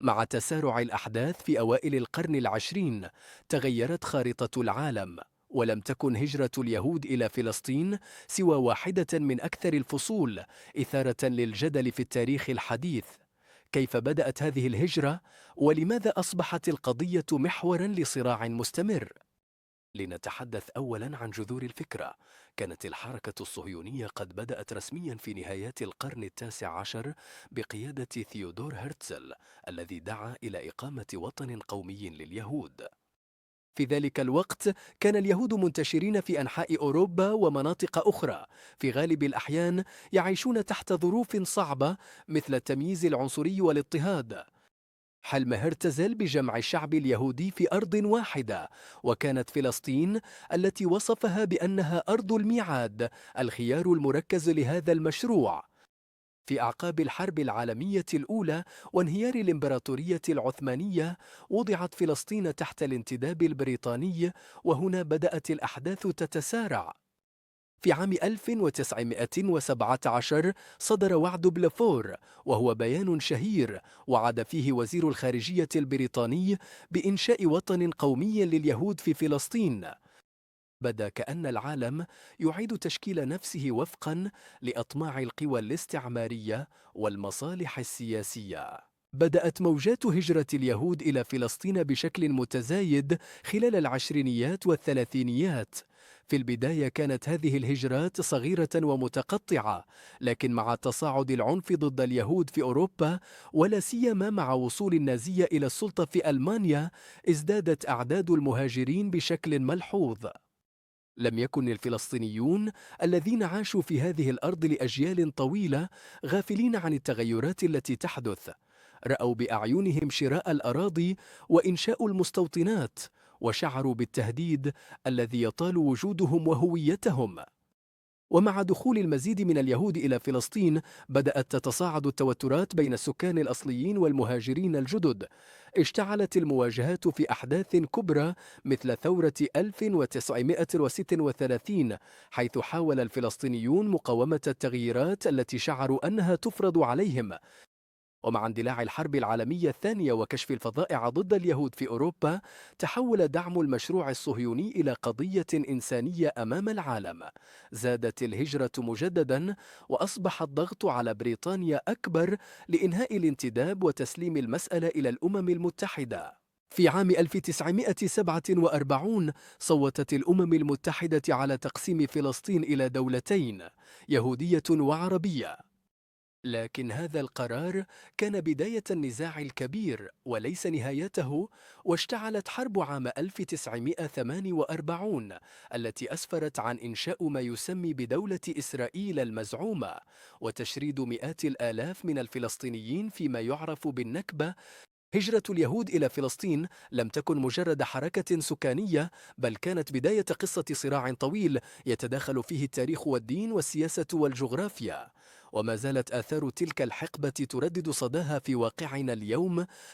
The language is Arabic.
مع تسارع الأحداث في أوائل القرن العشرين تغيرت خارطة العالم، ولم تكن هجرة اليهود إلى فلسطين سوى واحدة من أكثر الفصول إثارة للجدل في التاريخ الحديث. كيف بدأت هذه الهجرة؟ ولماذا أصبحت القضية محوراً لصراع مستمر؟ لنتحدث أولاً عن جذور الفكرة. كانت الحركة الصهيونية قد بدأت رسمياً في نهايات القرن التاسع عشر بقيادة ثيودور هرتزل، الذي دعا إلى إقامة وطن قومي لليهود. في ذلك الوقت كان اليهود منتشرين في أنحاء أوروبا ومناطق أخرى، في غالب الأحيان يعيشون تحت ظروف صعبة مثل التمييز العنصري والاضطهاد. حلم هرتزل بجمع الشعب اليهودي في أرض واحدة، وكانت فلسطين التي وصفها بأنها أرض الميعاد الخيار المركز لهذا المشروع. في أعقاب الحرب العالمية الأولى وانهيار الإمبراطورية العثمانية وضعت فلسطين تحت الانتداب البريطاني، وهنا بدأت الأحداث تتسارع. في عام 1917 صدر وعد بلافور، وهو بيان شهير وعد فيه وزير الخارجية البريطاني بإنشاء وطن قومي لليهود في فلسطين. بدا كأن العالم يعيد تشكيل نفسه وفقا لأطماع القوى الاستعمارية والمصالح السياسية. بدأت موجات هجرة اليهود إلى فلسطين بشكل متزايد خلال العشرينيات والثلاثينيات. في البداية كانت هذه الهجرات صغيرة ومتقطعة، لكن مع تصاعد العنف ضد اليهود في أوروبا، ولا سيما مع وصول النازية إلى السلطة في ألمانيا، ازدادت أعداد المهاجرين بشكل ملحوظ. لم يكن الفلسطينيون الذين عاشوا في هذه الأرض لأجيال طويلة غافلين عن التغيرات التي تحدث. رأوا بأعينهم شراء الأراضي وإنشاء المستوطنات، وشعروا بالتهديد الذي يطال وجودهم وهويتهم. ومع دخول المزيد من اليهود إلى فلسطين بدأت تتصاعد التوترات بين السكان الأصليين والمهاجرين الجدد. اشتعلت المواجهات في أحداث كبرى مثل ثورة 1936، حيث حاول الفلسطينيون مقاومة التغييرات التي شعروا أنها تفرض عليهم. ومع اندلاع الحرب العالمية الثانية وكشف الفظائع ضد اليهود في أوروبا، تحول دعم المشروع الصهيوني إلى قضية إنسانية أمام العالم. زادت الهجرة مجددا، وأصبح الضغط على بريطانيا أكبر لإنهاء الانتداب وتسليم المسألة إلى الأمم المتحدة. في عام 1947 صوتت الأمم المتحدة على تقسيم فلسطين إلى دولتين، يهودية وعربية. لكن هذا القرار كان بداية النزاع الكبير وليس نهايته، واشتعلت حرب عام 1948 التي أسفرت عن إنشاء ما يسمى بدولة إسرائيل المزعومة، وتشريد مئات الآلاف من الفلسطينيين فيما يعرف بالنكبة. هجرة اليهود إلى فلسطين لم تكن مجرد حركة سكانية، بل كانت بداية قصة صراع طويل يتداخل فيه التاريخ والدين والسياسة والجغرافيا. وما زالت آثار تلك الحقبة تردد صداها في واقعنا اليوم،